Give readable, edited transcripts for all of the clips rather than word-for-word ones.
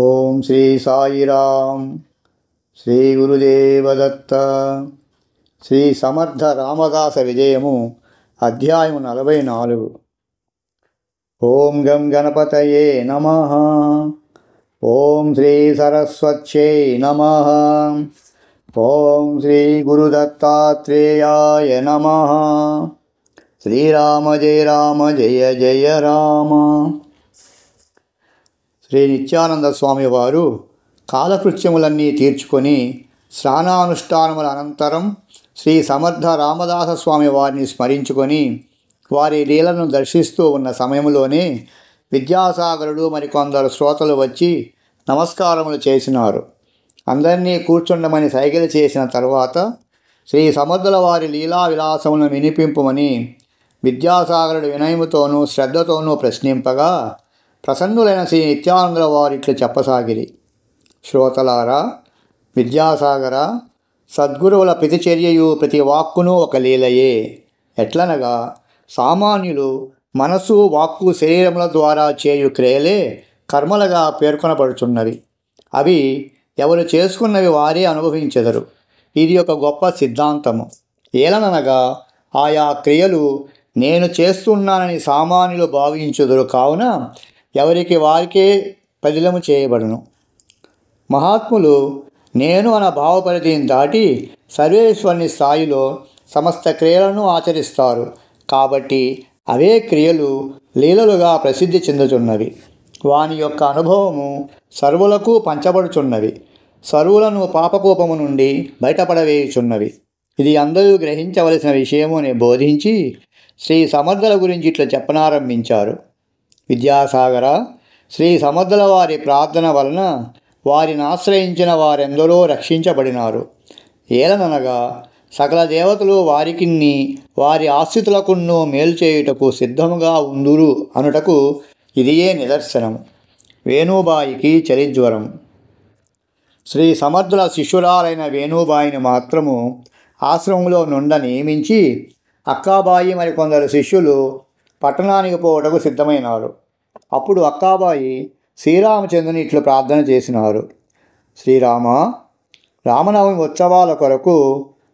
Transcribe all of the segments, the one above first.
ఓం శ్రీ సాయిరాం. శ్రీ గురుదేవదత్త. శ్రీ సమర్థ రామదాస విజయము అధ్యాయము 44. ఓం గం గణపతయే నమః. ఓం శ్రీ సరస్వత్యై నమః. ఓం శ్రీ గురుదత్తాత్రేయాయ నమః. శ్రీరామ జయ రామ జయ జయ రామ. శ్రీ నిత్యానంద స్వామి వారు కాలకృత్యములన్నీ తీర్చుకొని స్నానానుష్ఠానముల అనంతరం శ్రీ సమర్థ రామదాస స్వామి వారిని స్మరించుకొని వారి లీలను దర్శిస్తూ ఉన్న సమయంలోనే విద్యాసాగరుడు మరికొందరు శ్రోతలు వచ్చి నమస్కారములు చేసినారు. అందరినీ కూర్చుండమని సైగలు చేసిన తర్వాత శ్రీ సమర్థుల వారి లీలా విలాసములను వినిపింపుమని విద్యాసాగరుడు వినయముతోనూ శ్రద్ధతోనూ ప్రశ్నింపగా ప్రసన్నులైన శ్రీ నిత్యానందుల వారు ఇట్లు చెప్పసాగిరి. శ్రోతలారా, విద్యాసాగర, సద్గురువుల ప్రతిచర్యయు ప్రతి వాక్కును ఒక లీలయే. ఎట్లనగా సామాన్యులు మనసు వాక్కు శరీరముల ద్వారా చేయు క్రియలే కర్మలుగా పేర్కొనబడుచున్నవి. అవి ఎవరు చేసుకున్నవి వారే అనుభవించెదరు. ఇది ఒక గొప్ప సిద్ధాంతము. ఏలననగా ఆయా క్రియలు నేను చేస్తున్నానని సామాన్యులు భావించుదురు. కావున ఎవరికి వారికే పదిలము చేయబడును. మహాత్ములు నేను అన్న భావపరిధిని దాటి సర్వేశ్వరుని స్థాయిలో సమస్త క్రియలను ఆచరిస్తారు. కాబట్టి అవే క్రియలు లీలలుగా ప్రసిద్ధి చెందుతున్నవి. వాని యొక్క అనుభవము సర్వులకు పంచబడుచున్నవి. సర్వులను పాపకూపము నుండి బయటపడవేయుచున్నవి. ఇది అందరూ గ్రహించవలసిన విషయము అని బోధించి శ్రీ సమర్థుల గురించి ఇట్లా చెప్పనారంభించారు. విద్యాసాగర, శ్రీ సమర్థుల వారి ప్రార్థన వలన వారిని ఆశ్రయించిన వారెందరో రక్షించబడినారు. ఏలననగా సకల దేవతలు వారికిన్ని వారి ఆశ్రితులకున్నో మేలు చేయుటకు సిద్ధముగా ఉందురు అనుటకు ఇదియే నిదర్శనము. వేణుబాయికి చలిజ్వరం. శ్రీ సమర్థుల శిష్యురాలైన వేణుబాయిని మాత్రము ఆశ్రమంలో నుండ నియమించి అక్కాబాయి మరికొందరు శిష్యులు పట్టణానికి పోవటకు సిద్ధమైనారు. అప్పుడు అక్కాబాయి శ్రీరామచంద్రుని ఇట్లు ప్రార్థన చేసినారు. శ్రీరామ, రామనవమి ఉత్సవాల కొరకు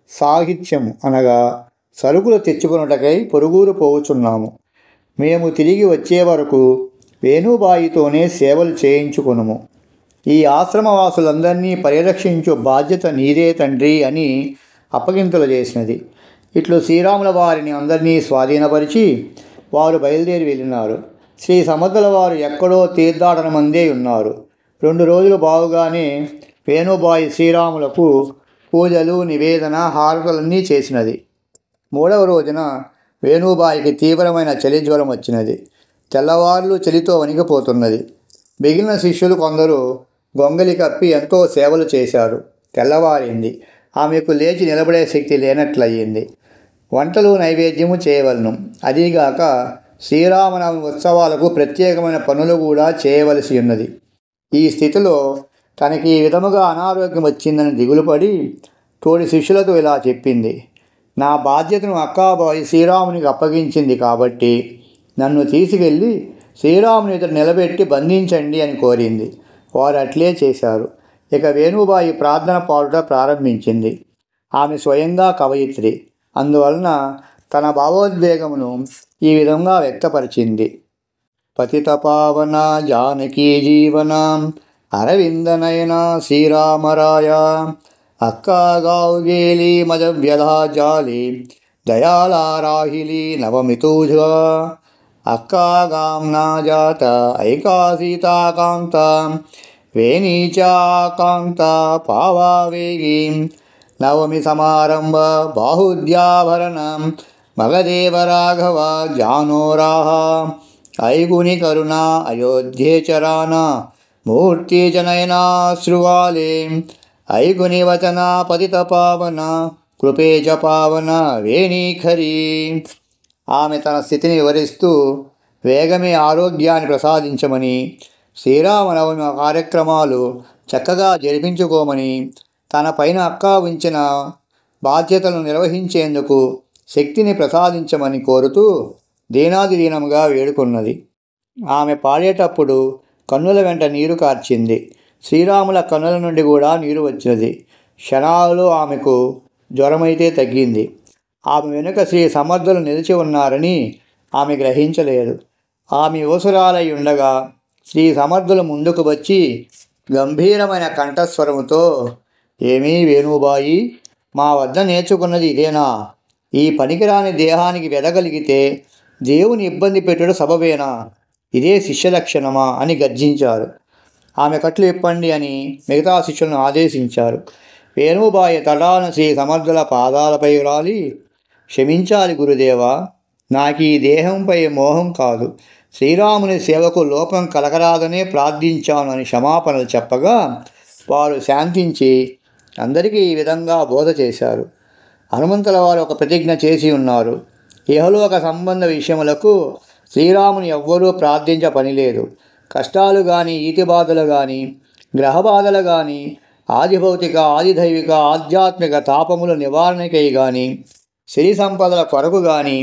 సాహిత్యం అనగా సరుకులు తెచ్చుకున్నటకై పొరుగురు పోవుచున్నాము. మేము తిరిగి వచ్చే వరకు వేణుబాయితోనే సేవలు చేయించుకునుము. ఈ ఆశ్రమవాసులందరినీ పరిరక్షించు బాధ్యత నీదే తండ్రి అని అప్పగింతలు చేసినది. ఇట్లు శ్రీరాముల వారిని అందరినీ స్వాధీనపరిచి వారు బయలుదేరి వెళ్ళినారు. శ్రీ సమర్థుల వారు ఎక్కడో తీర్థాటన మందే ఉన్నారు. 2 రోజులు బాగుగానే వేణుబాయి శ్రీరాములకు పూజలు, నివేదన, హారతులన్నీ చేసినది. 3వ రోజున వేణుబాయికి తీవ్రమైన చలిజ్వరం వచ్చినది. తెల్లవార్లు చలితో వణికిపోతున్నది. మిగిలిన శిష్యులు కొందరు గొంగలి కప్పి ఎంతో సేవలు చేశారు. తెల్లవారింది. ఆమెకు లేచి నిలబడే శక్తి లేనట్లయింది. వంటలు, నైవేద్యము చేయవలను. అదీగాక శ్రీరామనవమి ఉత్సవాలకు ప్రత్యేకమైన పనులు కూడా చేయవలసి ఉన్నది. ఈ స్థితిలో తనకి ఈ విధముగా అనారోగ్యం వచ్చిందని దిగులుపడి తోడి శిష్యులతో ఇలా చెప్పింది. నా బాధ్యతను అక్కాబాయి శ్రీరామునికి అప్పగించింది కాబట్టి నన్ను తీసుకెళ్ళి శ్రీరాముని ఎదుట నిలబెట్టి బంధించండి అని కోరింది. వారు అట్లే చేశారు. ఇక వేణుబాయి ప్రార్థన పాడుట ప్రారంభించింది. ఆమె స్వయంగా కవయిత్రి. అందువలన తన భావోద్వేగమును ఈ విధంగా వ్యక్తపరిచింది. పతిత పావన జానకీ జీవన అరవిందనయన శ్రీరామరాయ అక్కా గావుగేలి మద వ్యధా జాలి దయాలారాహిలి నవమితూజ అక్కా గాంనా జాత ఐకా సీతాకాంత వేణీచాకాంత పావావేగి నవమి సమారంభ బాహుద్యాభరణం మగదేవ రాఘవ జానోరాహ ఐగుని కరుణ అయోధ్యే చరాన మూర్తి జనయనా శ్రువాలే ఐగుని వచన పతిత పావన కృపేజ పావన వేణీఖరీ. ఆమె తన స్థితిని వివరిస్తూ వేగమే ఆరోగ్యాన్ని ప్రసాదించమని, శ్రీరామనవమి కార్యక్రమాలు చక్కగా జరిపించుకోమని, తన పైన అక్కా ఉంచిన బాధ్యతలను నిర్వహించేందుకు శక్తిని ప్రసాదించమని కోరుతూ దీనాదిదీనంగా వేడుకున్నది. ఆమె పాడేటప్పుడు కన్నుల వెంట నీరు కార్చింది. శ్రీరాముల కన్నుల నుండి కూడా నీరు వచ్చినది. క్షణాలలో ఆమెకు జ్వరమైతే తగ్గింది. ఆమె వెనుక శ్రీ సమర్థులు నిలిచి ఉన్నారని ఆమె గ్రహించలేదు. ఆమె యోసురాలై ఉండగా శ్రీ సమర్థులు ముందుకు వచ్చి గంభీరమైన కంఠస్వరముతో, ఏమీ వేణుబాయి, మా వద్ద నేర్చుకున్నది ఇదేనా? ఈ పనికిరాని దేహానికి వెదగలిగితే దేవుని ఇబ్బంది పెట్టుడు సబబేనా? ఇదే శిష్య లక్షణమా అని గర్జించారు. ఆమె కట్లు ఇప్పండి అని మిగతా శిష్యులను ఆదేశించారు. వేణుబాయి తటాలను శ్రీ సమర్థుల పాదాలపై రాలి, క్షమించాలి గురుదేవా, నాకు ఈ దేహంపై మోహం కాదు, శ్రీరాముని సేవకు లోపం కలగరాదనే ప్రార్థించాను అని క్షమాపణలు చెప్పగా వారు శాంతించి అందరికీ ఈ విధంగా బోధ చేశారు. హనుమంతుల వారు ఒక ప్రతిజ్ఞ చేసి ఉన్నారు. ఇహలోక సంబంధ విషయములకు శ్రీరాముని ఎవ్వరూ ప్రార్థించ పనిలేదు. కష్టాలు కానీ, ఈతి బాధలు కానీ, గ్రహబాధలు కానీ, ఆదిభౌతిక, ఆదిదైవిక, ఆధ్యాత్మిక తాపముల నివారణకై కానీ, సిరి సంపదల కొరకు కానీ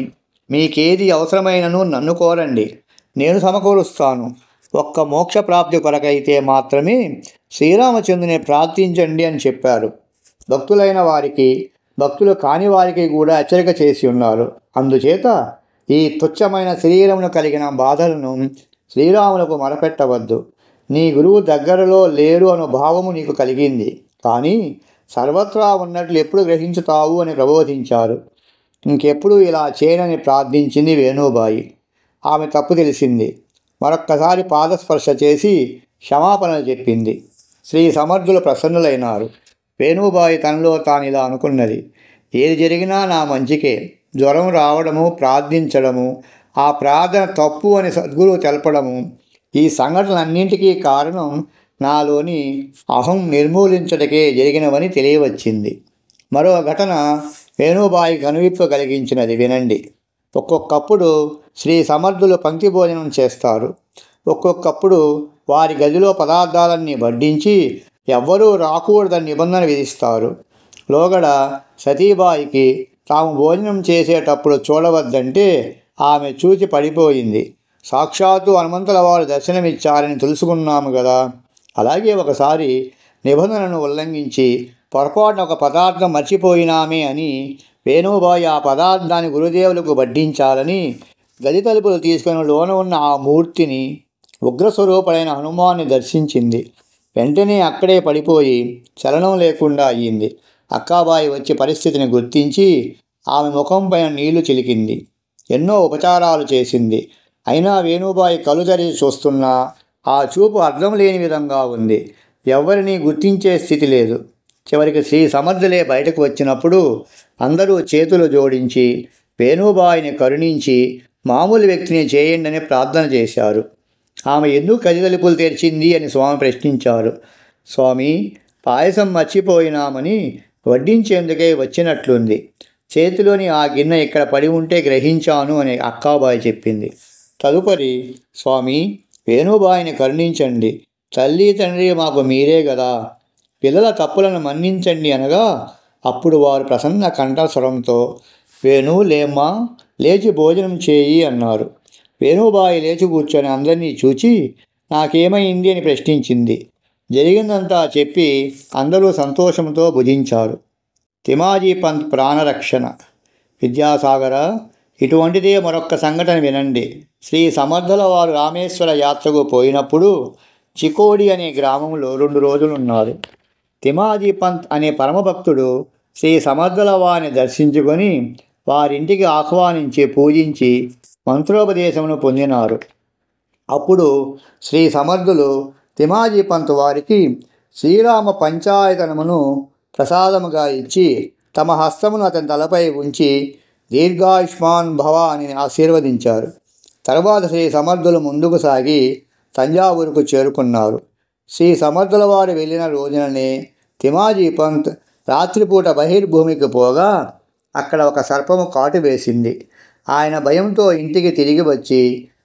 మీకేది అవసరమైనను నన్ను కోరండి, నేను సమకూరుస్తాను. ఒక్క మోక్ష ప్రాప్తి కొరకైతే మాత్రమే శ్రీరామచంద్రుని ప్రార్థించండి అని చెప్పారు. భక్తులైన వారికి, భక్తులు కాని వారికి కూడా హెచ్చరిక చేసి ఉన్నారు. అందుచేత ఈ తుచ్చమైన శరీరమును కలిగిన బాధలను శ్రీరాములకు మొరపెట్టవద్దు. నీ గురువు దగ్గరలో లేరు అను భావము నీకు కలిగింది, కానీ సర్వత్రా ఉన్నట్లు ఎప్పుడు గ్రహించుతావు అని ప్రబోధించారు. ఇంకెప్పుడు ఇలా చేయనని ప్రార్థించింది వేణుబాయి. ఆమె తప్పు తెలిసింది. మరొక్కసారి పాదస్పర్శ చేసి క్షమాపణలు చెప్పింది. శ్రీ సమర్థులు ప్రసన్నులైనారు. వేణుబాయి తనలో తాను ఇలా అనుకున్నది, ఏది జరిగినా నా మంచికే. జ్వరం రావడము, ప్రార్థించడము, ఆ ప్రార్థన తప్పు అని సద్గురువు తెలపడము, ఈ సంఘటనలన్నింటికీ కారణం నాలోని అహం నిర్మూలించటకే జరిగినవని తెలియవచ్చింది. మరో ఘటన వేణుబాయి కనువిప్పు కలిగించినది, వినండి. ఒక్కొక్కప్పుడు శ్రీ సమర్థులు పంక్తి భోజనం చేస్తారు. ఒక్కొక్కప్పుడు వారి గదిలో పదార్థాలన్నీ వడ్డించి ఎవ్వరూ రాకూడదని నిబంధన విధిస్తారు. లోగడ సతీబాయికి తాము భోజనం చేసేటప్పుడు చూడవద్దంటే ఆమె చూచి పడిపోయింది. సాక్షాత్తు హనుమంతుల వారు దర్శనమిచ్చారని తెలుసుకున్నాము కదా. అలాగే ఒకసారి నిబంధనను ఉల్లంఘించి పొరపాటున ఒక పదార్థం మర్చిపోయినామే అని వేణుబాయి ఆ పదార్థాన్ని గురుదేవులకు వడ్డించాలని గది తలుపులు తీసుకొని లోన ఉన్న ఆ మూర్తిని, ఉగ్రస్వరూపుడైన హనుమాన్ని దర్శించింది. వెంటనే అక్కడే పడిపోయి చలనం లేకుండా అయ్యింది. అక్కాబాయి వచ్చి పరిస్థితిని గుర్తించి ఆమె ముఖం పైన నీళ్లు చిలికింది. ఎన్నో ఉపచారాలు చేసింది. అయినా వేణుబాయి కళ్ళు తెరిచి చూస్తున్నా ఆ చూపు అర్థం లేని విధంగా ఉంది. ఎవరిని గుర్తించే స్థితి లేదు. చివరికి శ్రీ సమర్థులే బయటకు వచ్చినప్పుడు అందరూ చేతులు జోడించి వేణుబాయిని కరుణించి మామూలు వ్యక్తిని చేయండి అని ప్రార్థన చేశారు. ఆమె ఎందుకు గది తలుపులు తెరిచింది అని స్వామి ప్రశ్నించారు. స్వామి, పాయసం మర్చిపోయినామని వడ్డించేందుకే వచ్చినట్లుంది. చేతిలోని ఆ గిన్నె ఇక్కడ పడి ఉంటే గ్రహించాను అని అక్కాబాయి చెప్పింది. తదుపరి, స్వామి, వేణుబాయిని కరుణించండి, తల్లి తండ్రి మాకు మీరే కదా, పిల్లల తప్పులను మన్నించండి అనగా అప్పుడు వారు ప్రసన్న కంఠస్వరంతో, వేణు లేమ్మా, లేచి భోజనం చేయి అన్నారు. వేణుబాయి లేచి కూర్చొని అందరినీ చూచి నాకేమైంది అని ప్రశ్నించింది. జరిగిందంతా చెప్పి అందరూ సంతోషంతో భుజించారు. తిమాజీ పంత్ ప్రాణరక్షణ. విద్యాసాగర, ఇటువంటిదే మరొక్క సంఘటన వినండి. శ్రీ సమర్థుల వారు రామేశ్వర యాత్రకు పోయినప్పుడు చికోడి అనే గ్రామంలో 2 రోజులున్నారు. తిమాజీ పంత్ అనే పరమభక్తుడు శ్రీ సమర్థుల వారిని దర్శించుకొని వారింటికి ఆహ్వానించి పూజించి మంత్రోపదేశమును పొందినారు. అప్పుడు శ్రీ సమర్థులు తిమాజీ పంత్ వారికి శ్రీరామ పంచాయతనమును ప్రసాదముగా ఇచ్చి తమ హస్తమును అతని తలపై ఉంచి దీర్ఘాయుష్మాన్ భవ అని ఆశీర్వదించారు. తర్వాత శ్రీ సమర్థులు ముందుకు సాగి తంజావూరుకు చేరుకున్నారు. శ్రీ సమర్థుల వారు వెళ్ళిన రోజుననే తిమాజీ పంత్ రాత్రిపూట బహిర్భూమికి పోగా అక్కడ ఒక సర్పము కాటు వేసింది. ఆయన భయంతో ఇంటికి తిరిగి వచ్చి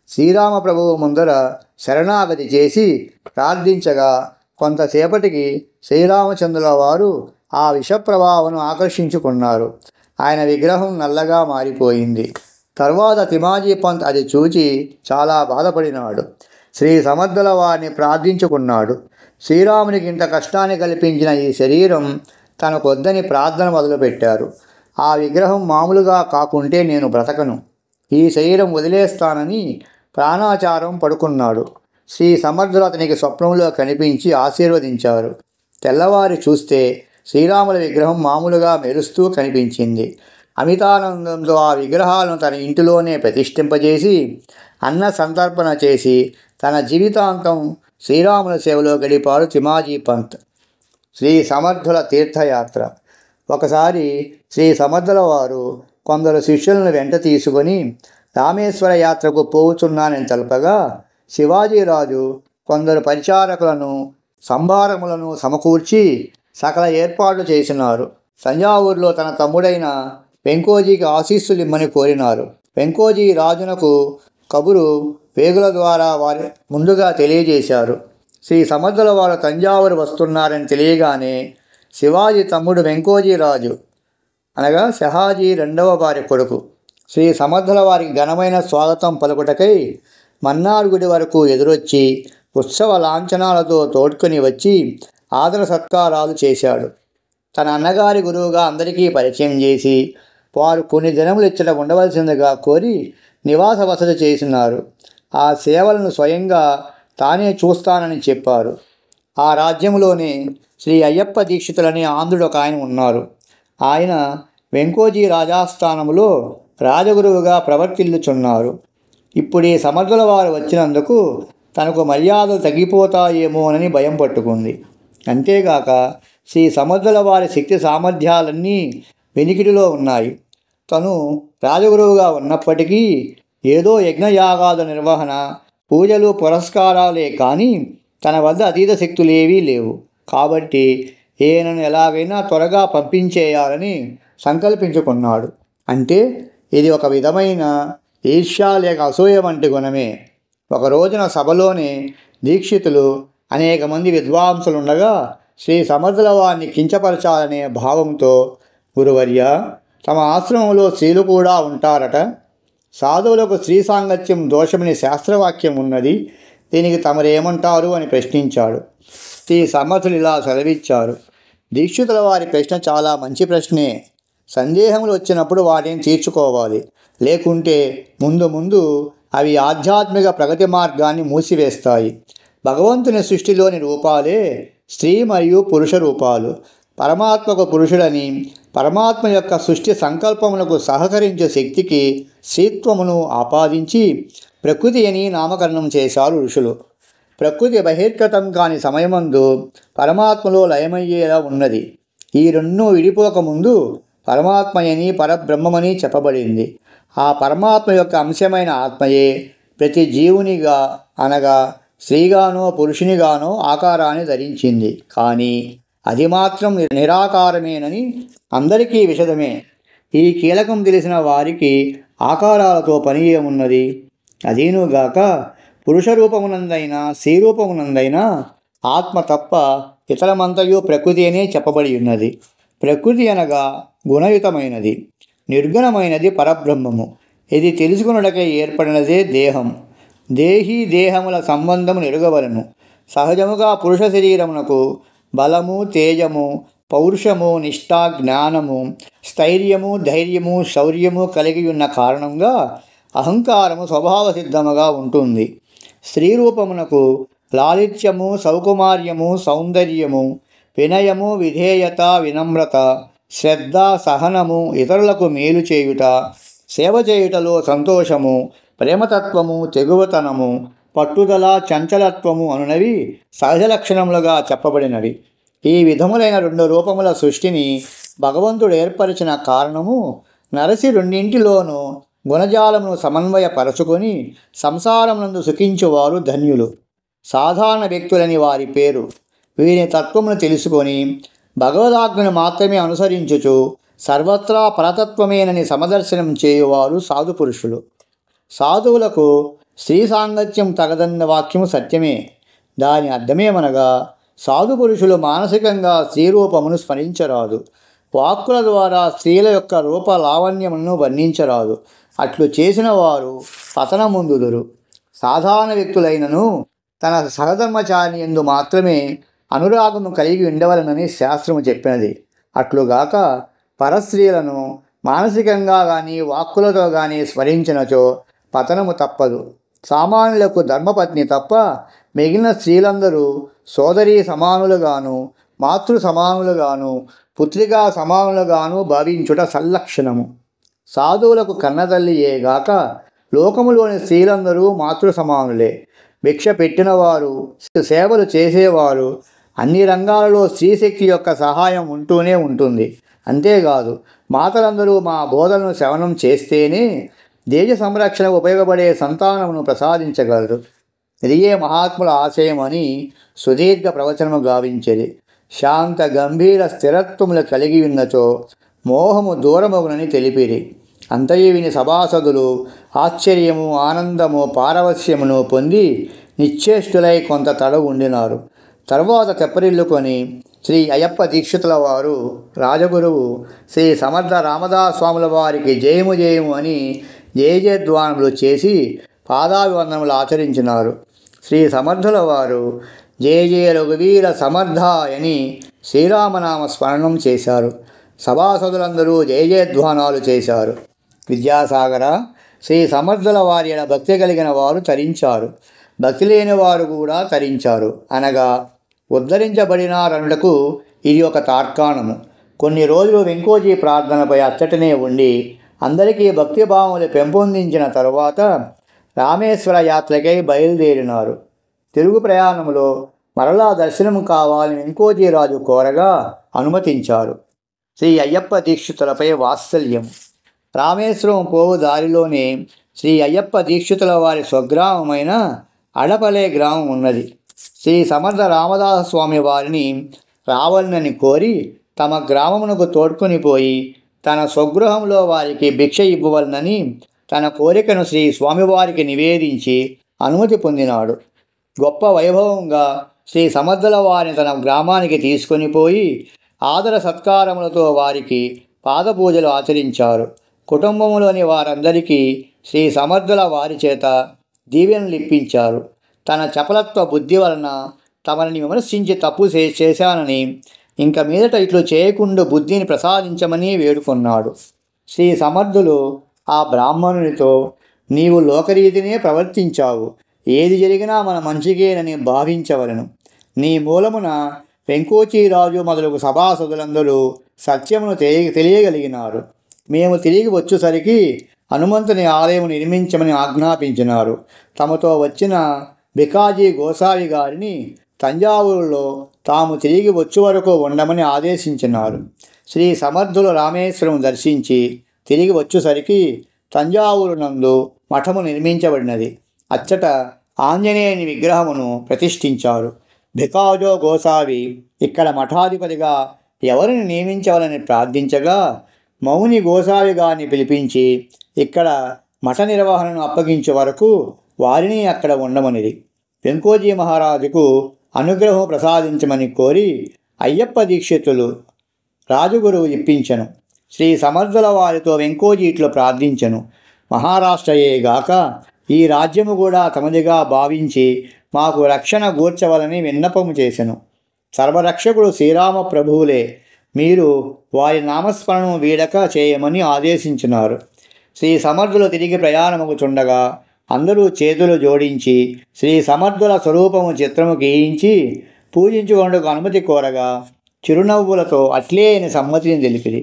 శ్రీరామ ప్రభువు ముందర శరణాగతి చేసి ప్రార్థించగా కొంతసేపటికి శ్రీరామచంద్రుల వారు ఆ విషప్రభావను ఆకర్షించుకున్నారు. ఆయన విగ్రహం నల్లగా మారిపోయింది. తర్వాత తిమాజీ పంత్ అది చూచి చాలా బాధపడినాడు. శ్రీ సమర్థుల వారిని ప్రార్థించుకున్నాడు. శ్రీరామునికి ఇంత కష్టాన్ని కల్పించిన ఈ శరీరం తనకొద్దని ప్రార్థన మొదలుపెట్టారు. ఆ విగ్రహం మామూలుగా కాకుంటే నేను బ్రతకను, ఈ శరీరం వదిలేస్తానని ప్రాణాచారం పడుకున్నాడు. శ్రీ సమర్థులు అతనికి స్వప్నంలో కనిపించి ఆశీర్వదించారు. తెల్లవారి చూస్తే శ్రీరాముల విగ్రహం మామూలుగా మెరుస్తూ కనిపించింది. అమితానందంతో ఆ విగ్రహాలను తన ఇంటిలోనే ప్రతిష్ఠింపజేసి అన్న సంతర్పణ చేసి తన జీవితాంతం శ్రీరాముల సేవలో గడిపాడు తిమాజీ పంత్. శ్రీ సమర్థుల తీర్థయాత్ర. ఒకసారి శ్రీ సమర్థుల వారు కొందరు శిష్యులను వెంట తీసుకొని రామేశ్వర యాత్రకు పోవుచున్నానని తెలపగా శివాజీరాజు కొందరు పరిచారకులను సంభారములను సమకూర్చి సకల ఏర్పాట్లు చేసినారు. తంజావూరులో తన తమ్ముడైన వెంకోజీకి ఆశీస్సులిమ్మని కోరినారు. వెంకోజీ రాజునకు కబురు వేగుల ద్వారా వారి ముందుగా తెలియజేశారు. శ్రీ సమర్థుల వారు తంజావూరు వస్తున్నారని తెలియగానే శివాజీ తమ్ముడు వెంకోజీ రాజు అనగా షహాజీ రెండవ వారి కొడుకు శ్రీ సమర్థుల వారికి ఘనమైన స్వాగతం పలుకుటకై మన్నార్ గుడి వరకు ఎదురొచ్చి ఉత్సవ లాంఛనాలతో తోడ్కొని వచ్చి ఆదర సత్కారాలు చేశాడు. తన అన్నగారి గురువుగా అందరికీ పరిచయం చేసి వారు కొన్ని దినములు ఇచ్చట ఉండవలసిందిగా కోరి నివాస వసతి చేసినారు. ఆ సేవలను స్వయంగా తానే చూస్తానని చెప్పారు. ఆ రాజ్యంలోనే శ్రీ అయ్యప్ప దీక్షితులని ఆంధ్రుడు ఒక ఆయన ఉన్నారు. ఆయన వెంకోజీ రాజాస్థానములో రాజగురువుగా ప్రవర్తిల్లుచున్నారు. ఇప్పుడు ఈ సమర్థుల వారు వచ్చినందుకు తనకు మర్యాదలు తగ్గిపోతాయేమోనని భయం పట్టుకుంది. అంతేగాక శ్రీ సమర్థుల వారి శక్తి సామర్థ్యాలన్నీ వెనికిడిలో ఉన్నాయి. తను రాజగురువుగా ఉన్నప్పటికీ ఏదో యజ్ఞయాగాద నిర్వహణ, పూజలు పురస్కారాలే కానీ తన వద్ద అతీత శక్తులేవీ లేవు. కాబట్టి ఈయనను ఎలాగైనా త్వరగా పంపించేయాలని సంకల్పించుకున్నాడు. అంటే ఇది ఒక విధమైన ఈర్ష్య లేక అసూయ వంటి గుణమే. ఒక రోజున సభలోనే దీక్షితులు అనేక మంది విద్వాంసులుండగా శ్రీ సమర్థుల వారిని కించపరచాలనే భావంతో, గురువర్య, తమ ఆశ్రమంలో స్త్రీలు కూడా ఉంటారట, సాధువులకు స్త్రీ సాంగత్యం దోషమని శాస్త్రవాక్యం ఉన్నది, దీనికి తమరేమంటారు అని ప్రశ్నించాడు. శ్రీ సమర్థులు ఇలా సెలవిచ్చారు. దీక్షితుల వారి ప్రశ్న చాలా మంచి ప్రశ్నే. సందేహములు వచ్చినప్పుడు వాటిని తీర్చుకోవాలి. లేకుంటే ముందు ముందు అవి ఆధ్యాత్మిక ప్రగతి మార్గాన్ని మూసివేస్తాయి. భగవంతుని సృష్టిలోని రూపాలే స్త్రీ మరియు పురుష రూపాలు. పరమాత్మకు పురుషుడని, పరమాత్మ యొక్క సృష్టి సంకల్పములకు సహకరించే శక్తికి స్త్రీత్వమును ఆపాదించి ప్రకృతి అని నామకరణం చేశారు ఋషులు. ప్రకృతి బహిర్గతం కాని సమయమందు పరమాత్మలో లయమయ్యేలా ఉన్నది. ఈ రెండూ విడిపోకముందు పరమాత్మయని పరబ్రహ్మమని చెప్పబడింది. ఆ పరమాత్మ యొక్క అంశమైన ఆత్మయే ప్రతి జీవునిగా అనగా స్త్రీగానో పురుషునిగానో ఆకారాన్ని ధరించింది. కానీ అది మాత్రం నిరాకారమేనని అందరికీ విషదమే. ఈ కీలకం తెలిసిన వారికి ఆకారాలతో పని ఏమున్నది? అదీనుగాక పురుష రూపమునందైనా స్త్రీ రూపమునందైనా ఆత్మ తప్ప ఇతరమంతయు ప్రకృతి అనే చెప్పబడి ఉన్నది. ప్రకృతి అనగా గుణయుతమైనది, నిర్గుణమైనది పరబ్రహ్మము. ఇది తెలుసుకున్నటకై ఏర్పడినదే దేహం. దేహీ దేహముల సంబంధము ఎరుగవలను. సహజముగా పురుష శరీరమునకు బలము, తేజము, పౌరుషము, నిష్ఠ, జ్ఞానము, స్థైర్యము, ధైర్యము, శౌర్యము కలిగి ఉన్న కారణంగా అహంకారము స్వభావ సిద్ధముగా ఉంటుంది. స్త్రీ రూపమునకు లాలిత్యము, సౌకుమార్యము, సౌందర్యము, వినయము, విధేయత, వినమ్రత, శ్రద్ధ, సహనము, ఇతరులకు మేలు చేయుట, సేవ చేయుటలో సంతోషము, ప్రేమతత్వము, తెగువతనము, పట్టుదల, చంచలత్వము అనునవి సహజ లక్షణములుగా చెప్పబడినవి. ఈ విధములైన రెండు రూపముల సృష్టిని భగవంతుడు ఏర్పరిచిన కారణము నరసి రెండింటిలోనూ గుణజాలమును సమన్వయపరచుకొని సంసారమునందు సుఖించువారు ధన్యులు. సాధారణ వ్యక్తులని వారి పేరు. వీరి తత్వమును తెలుసుకొని భగవదాజ్ఞను మాత్రమే అనుసరించుచు సర్వత్రా పరతత్వమేనని సమదర్శనం చేయువారు సాధు పురుషులు. సాధువులకు స్త్రీ సాంగత్యం తగదన్న వాక్యము సత్యమే. దాని అర్థమేమనగా సాధు పురుషులు మానసికంగా స్త్రీ రూపమును స్మరించరాదు, వాక్కుల ద్వారా స్త్రీల యొక్క రూప లావణ్యమును వర్ణించరాదు. అట్లు చేసిన వారు పతనముందుదురు. సాధారణ వ్యక్తులైనను తన సహధర్మచారిని యందు మాత్రమే అనురాగము కలిగి ఉండవలనని శాస్త్రము చెప్పినది. అట్లుగాక పరస్త్రీలను మానసికంగా కానీ వాక్కులతో కానీ స్మరించినచో పతనము తప్పదు. సామాన్యులకు ధర్మపత్ని తప్ప మిగిలిన స్త్రీలందరూ సోదరీ సమానులుగాను, మాతృ సమానులుగాను, పుత్రికా సమానులుగాను భావించుట సల్లక్షణము. సాధువులకు కన్నతల్లియేగాక లోకములోని స్త్రీలందరూ మాతృ సమానులే. భిక్ష పెట్టినవారు, సేవలు చేసేవారు, అన్ని రంగాలలో స్త్రీశక్తి యొక్క సహాయం ఉంటూనే ఉంటుంది. అంతేకాదు, మాతలందరూ మా బోధనను శ్రవణం చేస్తేనే దేశ సంరక్షణకు ఉపయోగపడే సంతానమును ప్రసాదించగలరు. ఇదియే మహాత్ముల ఆశయం అని సుదీర్ఘ ప్రవచనము గావించేది. శాంత గంభీర స్థిరత్వములు కలిగి ఉన్నచో మోహము దూరమగునని తెలిపిరి. అంతయు విని సభాసదులు ఆశ్చర్యము, ఆనందము, పారవస్యమును పొంది నిశ్చేష్టులై కొంత తడవు ఉండినారు. తర్వాత తెప్పరిల్లుకొని శ్రీ అయ్యప్ప దీక్షితుల వారు రాజగురువు శ్రీ సమర్థ రామదాస్ స్వాముల వారికి జయము జయము అని జయజయధ్వానములు చేసి పాదాభివందనములు ఆచరించినారు. శ్రీ సమర్థుల వారు జయ జయ రఘువీర సమర్థ అని శ్రీరామనామ స్మరణం చేశారు. సభాసదులందరూ జయ జయధ్వానాలు చేశారు. విద్యాసాగర, శ్రీ సమర్థుల వారి భక్తి కలిగిన వారు తరించారు, భక్తి లేని వారు కూడా తరించారు అనగా ఉద్ధరించబడినారనుటకు ఇది ఒక తార్కాణము. కొన్ని రోజులు వెంకోజీ ప్రార్థనపై అచ్చటనే ఉండి అందరికీ భక్తిభావములు పెంపొందించిన తరువాత రామేశ్వర యాత్రకై బయలుదేరినారు. తిరుగు ప్రయాణంలో మరలా దర్శనం కావాలని వెంకోజీరాజు కోరగా అనుమతించారు. శ్రీ అయ్యప్ప దీక్షితులపై వాత్సల్యం. రామేశ్వరం పోవు దారిలోనే శ్రీ అయ్యప్ప దీక్షితుల వారి స్వగ్రామమైన అడపలే గ్రామం ఉన్నది. శ్రీ సమర్థ రామదాస స్వామి వారిని రావాలని కోరి తమ గ్రామమునకు తోడ్కొని పోయి తన స్వగృహంలో వారికి భిక్ష ఇవ్వవలనని తన కోరికను శ్రీ స్వామివారికి నివేదించి అనుమతి పొందినాడు. గొప్ప వైభవంగా శ్రీ సమర్థుల వారిని తన గ్రామానికి తీసుకొని పోయి ఆదర సత్కారములతో వారికి పాదపూజలు ఆచరించారు. కుటుంబంలోని వారందరికీ శ్రీ సమర్థుల వారి చేత దీవెనలు ఇప్పించారు. తన చపలత్వ బుద్ధి వలన తమని విమర్శించి తప్పు చేశానని, ఇంక మీదట ఇట్లు చేయకుండా బుద్ధిని ప్రసాదించమని వేడుకొన్నాడు. శ్రీ సమర్థులు ఆ బ్రాహ్మణునితో, నీవు లోకరీతినే ప్రవర్తించావు, ఏది జరిగినా మన మంచికేనని భావించవలను. నీ మూలమున వెంకోచీరాజు మొదలగు సభాసదులందరూ సత్యమును తెలియగలిగినారు. మేము తిరిగి వచ్చేసరికి హనుమంతుని ఆలయం నిర్మించమని ఆజ్ఞాపించినారు. తమతో వచ్చిన బికాజీ గోసావి గారిని తంజావూరులో తాము తిరిగి వచ్చే వరకు ఉండమని ఆదేశించినారు. శ్రీ సమర్థులు రామేశ్వరం దర్శించి తిరిగి వచ్చేసరికి తంజావూరు నందు మఠము నిర్మించబడినది. అచ్చట ఆంజనేయుని విగ్రహమును ప్రతిష్ఠించారు. బికాజో గోసావి ఇక్కడ మఠాధిపతిగా ఎవరిని నియమించవాలని ప్రార్థించగా మౌని గోసావి గారిని పిలిపించి ఇక్కడ మఠ నిర్వహణను అప్పగించే వరకు వారిని అక్కడ ఉండమనిది. వెంకోజీ మహారాజుకు అనుగ్రహం ప్రసాదించమని కోరి అయ్యప్ప దీక్షితులు రాజగురువు ఇప్పించెను. శ్రీ సమర్థుల వారితో వెంకోజీ ఇట్లు ప్రార్థించెను. మహారాష్ట్రయేగాక ఈ రాజ్యము కూడా తమదిగా భావించి మాకు రక్షణ గూర్చవలని విన్నపము చేసెను. సర్వరక్షకుడు శ్రీరామ ప్రభువులే, మీరు వారి నామస్మరణము వీడక చేయమని ఆదేశించినారు. శ్రీ సమర్థులు తిరిగి ప్రయాణముచుండగా అందరూ చేతులు జోడించి శ్రీ సమర్థుల స్వరూపము చిత్రము గీయించి పూజించుకొనుటకు అనుమతి కోరగా చిరునవ్వులతో అట్లే అని సమ్మతిని తెలిపిరి.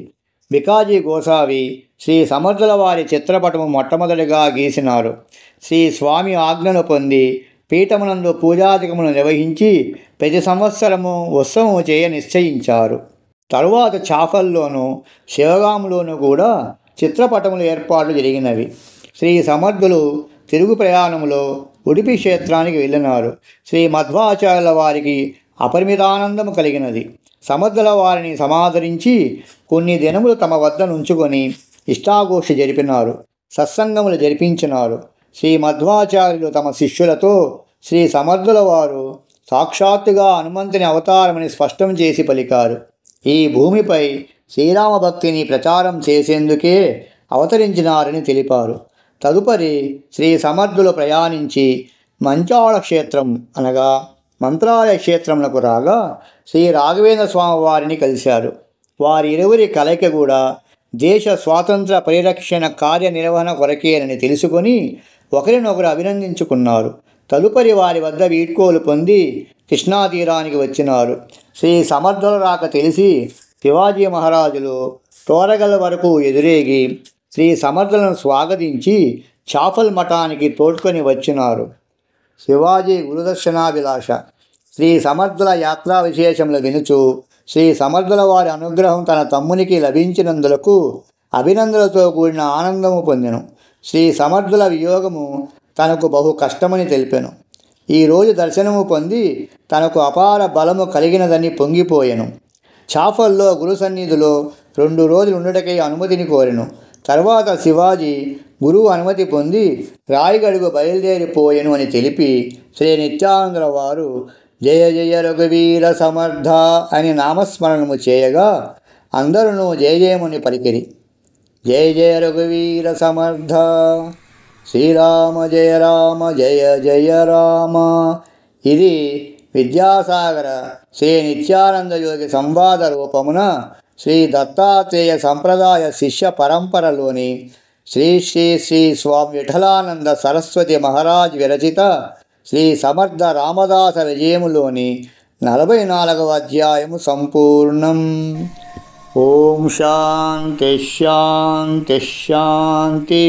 బికాజీ గోసావి శ్రీ సమర్థుల వారి చిత్రపటము మొట్టమొదటిగా గీసినారు. శ్రీ స్వామి ఆజ్ఞను పొంది పీఠమునందు పూజాధికమును నిర్వహించి ప్రతి సంవత్సరము ఉత్సవము చేయ నిశ్చయించారు. తరువాత చాఫల్లోనూ శివగాంలోనూ కూడా చిత్రపటముల ఏర్పాట్లు జరిగినవి. శ్రీ సమర్థులు తిరుగు ప్రయాణంలో ఉడిపి క్షేత్రానికి వెళ్ళినారు. శ్రీ మధ్వాచార్యుల వారికి అపరిమితానందము కలిగినది. సమర్థుల వారిని సమాదరించి కొన్ని దినములు తమ వద్ద నుంచుకొని ఇష్టాగోష్ఠి జరిపినారు, సత్సంగములు జరిపించినారు. శ్రీ మధ్వాచార్యులు తమ శిష్యులతో శ్రీ సమర్థుల వారు సాక్షాత్తుగా హనుమంతుని అవతారమని స్పష్టం చేసి పలికారు. ఈ భూమిపై శ్రీరామ భక్తిని ప్రచారం చేసేందుకే అవతరించినారని తెలిపారు. తదుపరి శ్రీ సమర్థులు ప్రయాణించి మంచాళ క్షేత్రం అనగా మంత్రాలయ క్షేత్రములకు రాగా శ్రీ రాఘవేంద్ర స్వామి వారిని కలిశారు. వారి ఇరువురి కలయిక కూడా దేశ స్వాతంత్ర పరిరక్షణ కార్యనిర్వహణ కొరకేనని తెలుసుకొని ఒకరినొకరు అభినందించుకున్నారు. తదుపరి వారి వద్ద వీడ్కోలు పొంది కృష్ణా తీరానికి వచ్చినారు. శ్రీ సమర్థుల రాక తెలిసి శివాజీ మహారాజులు తోరగల వరకు ఎదురేగి శ్రీ సమర్థులను స్వాగతించి చాఫల్ మఠానికి తోడ్కొని వచ్చినారు. శివాజీ గురుదర్శనాభిలాష. శ్రీ సమర్థుల యాత్రా విశేషములు వినుచు శ్రీ సమర్థుల వారి అనుగ్రహం తన తమ్మునికి లభించినందులకు అభినందనలతో కూడిన ఆనందము పొందెను. శ్రీ సమర్థుల వియోగము తనకు బహు కష్టమని తెలిపెను. ఈరోజు దర్శనము పొంది తనకు అపార బలము కలిగినదని పొంగిపోయెను. చాఫల్లో గురు సన్నిధిలో 2 రోజులు ఉండుటకై అనుమతిని కోరెను. తర్వాత శివాజీ గురువు అనుమతి పొంది రాయగడుగు బయలుదేరిపోయెను అని తెలిపి శ్రీ నిత్యానందుల వారు జయ జయ రఘువీర సమర్థ అని నామస్మరణము చేయగా అందరూ జయ జయముని పలికిరి. జయ జయ రఘువీర సమర్థ, శ్రీరామ జయ రామ జయ జయ రామ. ఇది విద్యాసాగర శ్రీ నిత్యానంద యోగి సంవాద రూపమున శ్రీ దత్తాత్రేయ సంప్రదాయ శిష్య పరంపరలోని శ్రీ శ్రీ శ్రీ స్వామి విఠలానంద సరస్వతి మహారాజ్ విరచిత శ్రీ సమర్థ రామదాస విజయములోని 44వ అధ్యాయము సంపూర్ణం. ఓం శాంతి శాంతి శాంతి.